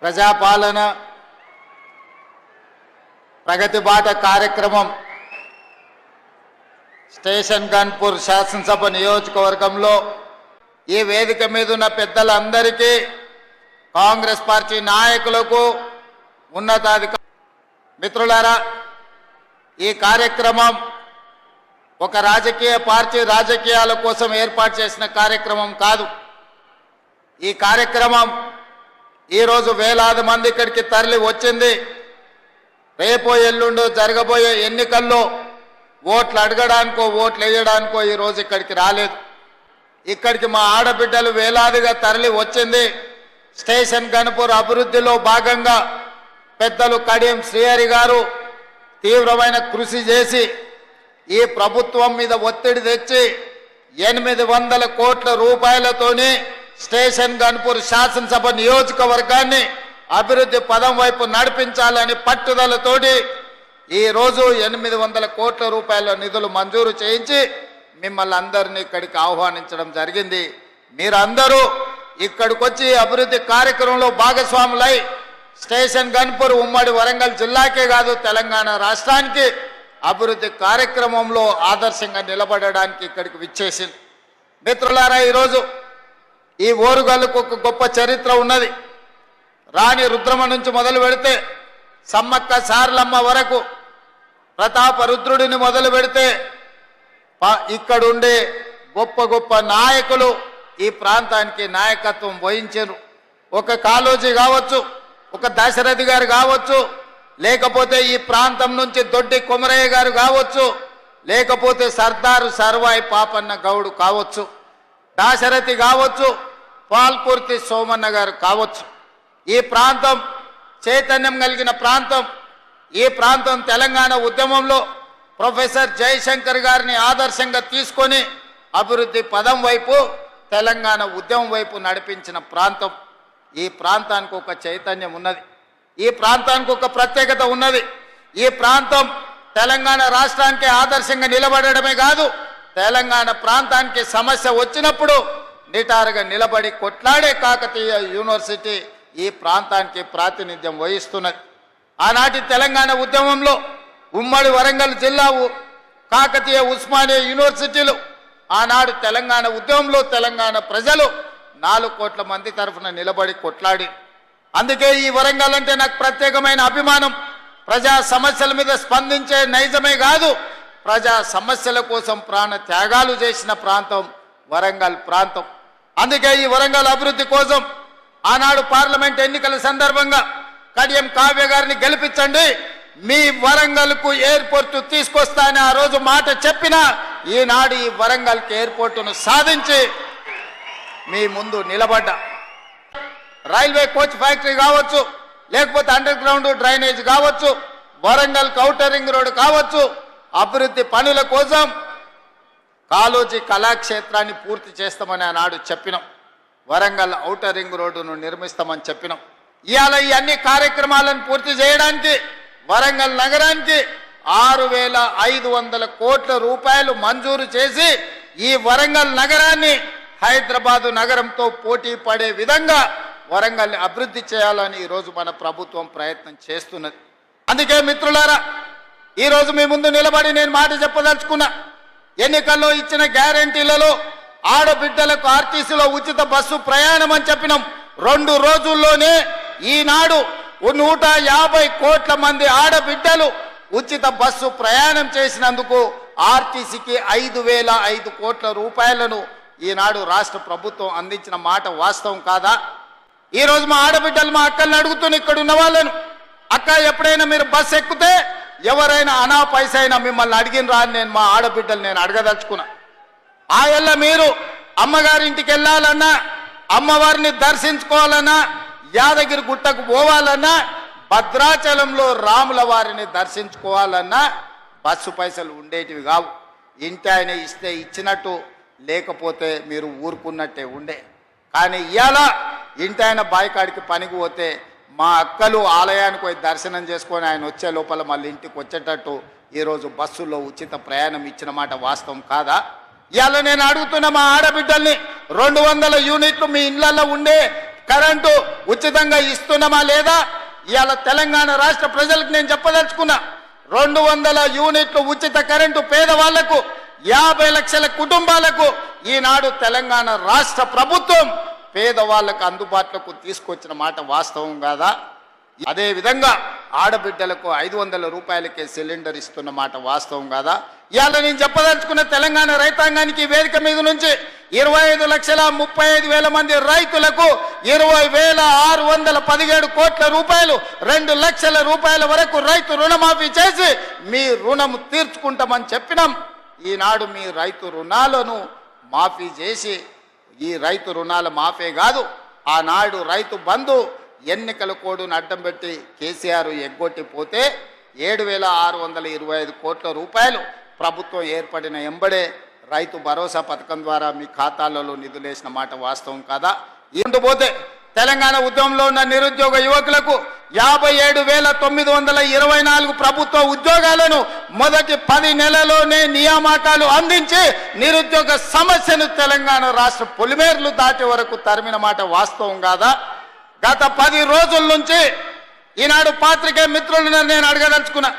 ప్రజాపాలన ప్రగతి బాట కార్యక్రమం స్టేషన్ గన్పూర్ శాసనసభ నియోజకవర్గంలో ఈ వేదిక మీద ఉన్న పెద్దలందరికీ కాంగ్రెస్ పార్టీ నాయకులకు ఉన్నతాధికారులు మిత్రులారా, ఈ కార్యక్రమం ఒక రాజకీయ పార్టీ రాజకీయాల కోసం ఏర్పాటు చేసిన కార్యక్రమం కాదు. ఈ కార్యక్రమం ఈరోజు వేలాది మంది ఇక్కడికి తరలి వచ్చింది. రేపో ఎల్లుండో జరగబోయే ఎన్నికల్లో ఓట్లు అడగడానికో ఓట్లు వేయడానికో ఈరోజు ఇక్కడికి రాలేదు. ఇక్కడికి మా ఆడబిడ్డలు వేలాదిగా తరలి వచ్చింది. స్టేషన్ గన్పూర్ అభివృద్ధిలో భాగంగా పెద్దలు కడియం శ్రీహరి గారు తీవ్రమైన కృషి చేసి ఈ ప్రభుత్వం మీద ఒత్తిడి తెచ్చి 800 కోట్ల రూపాయలతోని స్టేషన్ గన్పూర్ శాసనసభ నియోజకవర్గాన్ని అభివృద్ధి పదం వైపు నడిపించాలని పట్టుదలతోటి ఈరోజు 800 కోట్ల రూపాయల నిధులు మంజూరు చేయించి మిమ్మల్ని అందరినీ ఇక్కడికి ఆహ్వానించడం జరిగింది. మీరందరూ ఇక్కడికి వచ్చి అభివృద్ధి కార్యక్రమంలో భాగస్వాములై స్టేషన్ గన్పూర్ ఉమ్మడి వరంగల్ జిల్లాకే కాదు తెలంగాణ రాష్ట్రానికి అభివృద్ధి కార్యక్రమంలో ఆదర్శంగా నిలబడడానికి ఇక్కడికి విచ్చేసింది. మిత్రులారా, ఈరోజు ఈ ఓరుగల్లుకు ఒక గొప్ప చరిత్ర ఉన్నది. రాణి రుద్రమ నుంచి మొదలు పెడితే సమ్మక్క సారలమ్మ వరకు, ప్రతాప రుద్రుడిని మొదలు పెడితే ఇక్కడుండే గొప్ప గొప్ప నాయకులు ఈ ప్రాంతానికి నాయకత్వం వహించారు. ఒక కాళోజీ కావచ్చు, ఒక దశరథి గారు కావచ్చు, లేకపోతే ఈ ప్రాంతం నుంచి దొడ్డి కొమరయ్య గారు కావచ్చు, లేకపోతే సర్దారు సర్వాయి పాపన్న గౌడు కావచ్చు, దాశరథి కావచ్చు, పాల్కుర్తి సోమన్న గారు కావచ్చు. ఈ ప్రాంతం చైతన్యం కలిగిన ప్రాంతం. ఈ ప్రాంతం తెలంగాణ ఉద్యమంలో ప్రొఫెసర్ జయశంకర్ గారిని ఆదర్శంగా తీసుకొని అభివృద్ధి పదం వైపు తెలంగాణ ఉద్యమం వైపు నడిపించిన ప్రాంతం. ఈ ప్రాంతానికి ఒక చైతన్యం ఉన్నది. ఈ ప్రాంతానికి ఒక ప్రత్యేకత ఉన్నది. ఈ ప్రాంతం తెలంగాణ రాష్ట్రానికి ఆదర్శంగా నిలబడమే కాదు, తెలంగాణ ప్రాంతానికి సమస్య వచ్చినప్పుడు నిటారుగా నిలబడి కొట్లాడే కాకతీయ యూనివర్సిటీ ఈ ప్రాంతానికి ప్రాతినిధ్యం వహిస్తున్నది. ఆనాటి తెలంగాణ ఉద్యమంలో ఉమ్మడి వరంగల్ జిల్లా కాకతీయ ఉస్మానియా యూనివర్సిటీలు ఆనాడు తెలంగాణ ఉద్యమంలో తెలంగాణ ప్రజలు 4 కోట్ల మంది తరఫున నిలబడి కొట్లాడి. అందుకే ఈ వరంగల్ అంటే నాకు ప్రత్యేకమైన అభిమానం. ప్రజా సమస్యల మీద స్పందించే నైజమే కాదు, ప్రజా సమస్యల కోసం ప్రాణ త్యాగాలు చేసిన ప్రాంతం వరంగల్ ప్రాంతం. అందుకే ఈ వరంగల్ అభివృద్ధి కోసం ఆనాడు పార్లమెంట్ ఎన్నికల సందర్భంగా కడియం కావ్య గారిని గెలిపించండి, మీ వరంగల్కు ఎయిర్పోర్టు తీసుకొస్తానని ఆ రోజు మాట చెప్పిన ఈనాడు ఈ వరంగల్కి ఎయిర్పోర్టును సాధించి మీ ముందు నిలబడ్డా. రైల్వే కోచ్ ఫ్యాక్టరీ కావచ్చు, లేకపోతే అండర్ గ్రౌండ్ డ్రైనేజ్ కావచ్చు, వరంగల్ ఔటర్ రింగ్ రోడ్ కావచ్చు, అభివృద్ధి పనుల కోసం కాళోజీ కళాక్షేత్రాన్ని పూర్తి చేస్తామని ఆనాడు చెప్పినాం. వరంగల్ ఔటర్ రింగ్ రోడ్డును నిర్మిస్తామని చెప్పినాం. ఇవాళ ఈ అన్ని కార్యక్రమాలను పూర్తి చేయడానికి వరంగల్ నగరానికి 6,500 కోట్ల రూపాయలు మంజూరు చేసి ఈ వరంగల్ నగరాన్ని హైదరాబాదు నగరంతో పోటీ పడే విధంగా వరంగల్ని అభివృద్ధి చేయాలని ఈరోజు మన ప్రభుత్వం ప్రయత్నం చేస్తున్నది. అందుకే మిత్రులారా, ఈరోజు మీ ముందు నిలబడి నేను మాట చెప్పదలుచుకున్నా. ఎన్నికల్లో ఇచ్చిన గ్యారంటీలలో ఆడబిడ్డలకు ఆర్టీసీలో ఉచిత బస్సు ప్రయాణం అని చెప్పినాం. 2 రోజుల్లోనే ఈనాడు 150 కోట్ల మంది ఆడబిడ్డలు ఉచిత బస్సు ప్రయాణం చేసినందుకు ఆర్టీసీకి 5,005 కోట్ల రూపాయలను ఈనాడు రాష్ట్ర ప్రభుత్వం అందించిన మాట వాస్తవం కాదా? ఈరోజు మా ఆడబిడ్డలు మా అక్కల్ని అడుగుతున్న ఇక్కడ ఉన్న వాళ్ళను, అక్క ఎప్పుడైనా మీరు బస్సు ఎక్కితే ఎవరైనా అనా పైసైనా మిమ్మల్ని అడిగినరా అని నేను మా ఆడబిడ్డలు నేను అడగదలుచుకున్నా. ఆయల్ల మీరు అమ్మగారింటికి వెళ్ళాలన్నా, అమ్మవారిని దర్శించుకోవాలన్నా, యాదగిరి గుట్టకు పోవాలన్నా, భద్రాచలంలో రాముల వారిని దర్శించుకోవాలన్నా బస్సు పైసలు ఉండేటివి కావు. ఇంటి ఆయన ఇస్తే ఇచ్చినట్టు, లేకపోతే మీరు ఊరుకున్నట్టే ఉండే. కానీ ఇవాళ ఇంటి ఆయన బాయికాడికి పనికి పోతే మా అక్కలు ఆలయానికి పోయి దర్శనం చేసుకొని ఆయన వచ్చే లోపల మళ్ళీ ఇంటికి వచ్చేటట్టు ఈరోజు బస్సులో ఉచిత ప్రయాణం ఇచ్చిన మాట వాస్తవం కాదా? ఇవాళ నేను అడుగుతున్న మా ఆడబిడ్డల్ని 200 యూనిట్లు మీ ఇళ్లలో ఉండే కరెంటు ఉచితంగా ఇస్తున్నామా లేదా? ఇవాళ తెలంగాణ రాష్ట్ర ప్రజలకు నేను చెప్పదలుచుకున్నా, 200 యూనిట్లు ఉచిత కరెంటు పేదవాళ్లకు, 50 లక్షల కుటుంబాలకు ఈనాడు తెలంగాణ రాష్ట్ర ప్రభుత్వం పేదవాళ్లకు అందుబాటులోకి తీసుకొచ్చిన మాట వాస్తవం కాదా? అదే విధంగా ఆడబిడ్డలకు 500 రూపాయలకే సిలిండర్ ఇస్తున్న మాట వాస్తవం కాదా? ఇవాళ నేను చెప్పదలుచుకున్న తెలంగాణ రైతాంగానికి వేదిక మీద నుంచి 25,35,000 మంది రైతులకు 20,617 కోట్ల రూపాయలు, 2 లక్షల రూపాయల వరకు రైతు రుణమాఫీ చేసి మీ రుణం తీర్చుకుంటామని చెప్పినాం. ఈనాడు మీ రైతు రుణాలను మాఫీ చేసి, ఈ రైతు రుణాల మాఫీ కాదు, ఆనాడు రైతు బంధు ఎన్నికల కోడ్ను అడ్డం పెట్టి కేసీఆర్ ఎగ్గొట్టిపోతే 7,625 కోట్ల రూపాయలు ప్రభుత్వం ఏర్పడిన ఎంబడే రైతు భరోసా పథకం ద్వారా మీ ఖాతాలలో నిధులేసిన మాట వాస్తవం కాదా? పోతే తెలంగాణ ఉద్యమంలో ఉన్న నిరుద్యోగ యువకులకు 57,924 ప్రభుత్వ ఉద్యోగాలను మొదటి 10 నెలల్లోనే నియామకాలు అందించి నిరుద్యోగ సమస్యను తెలంగాణ రాష్ట్ర పొలిమేర్లు దాటే వరకు తరిమిన మాట వాస్తవం కాదా? గత 10 రోజుల నుంచి ఈనాడు పాత్రికేయ మిత్రులను నేను అడగదలుచుకున్నా,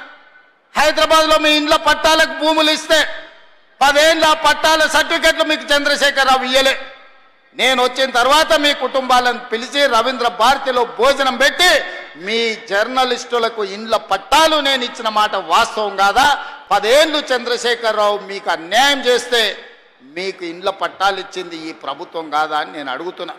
హైదరాబాద్లో మీ ఇండ్ల పట్టాలకు భూములు ఇస్తే 10 ఏళ్ళ పట్టాల సర్టిఫికెట్లు మీకు చంద్రశేఖరరావు ఇయ్యలే. నేను వచ్చిన తర్వాత మీ కుటుంబాలను పిలిచి రవీంద్ర భారతిలో భోజనం పెట్టి మీ జర్నలిస్టులకు ఇండ్ల పట్టాలు నేను ఇచ్చిన మాట వాస్తవం కాదా? 10 ఏళ్ళు చంద్రశేఖరరావు మీకు అన్యాయం చేస్తే మీకు ఇండ్ల పట్టాలు ఇచ్చింది ఈ ప్రభుత్వం కాదా అని నేను అడుగుతున్నా.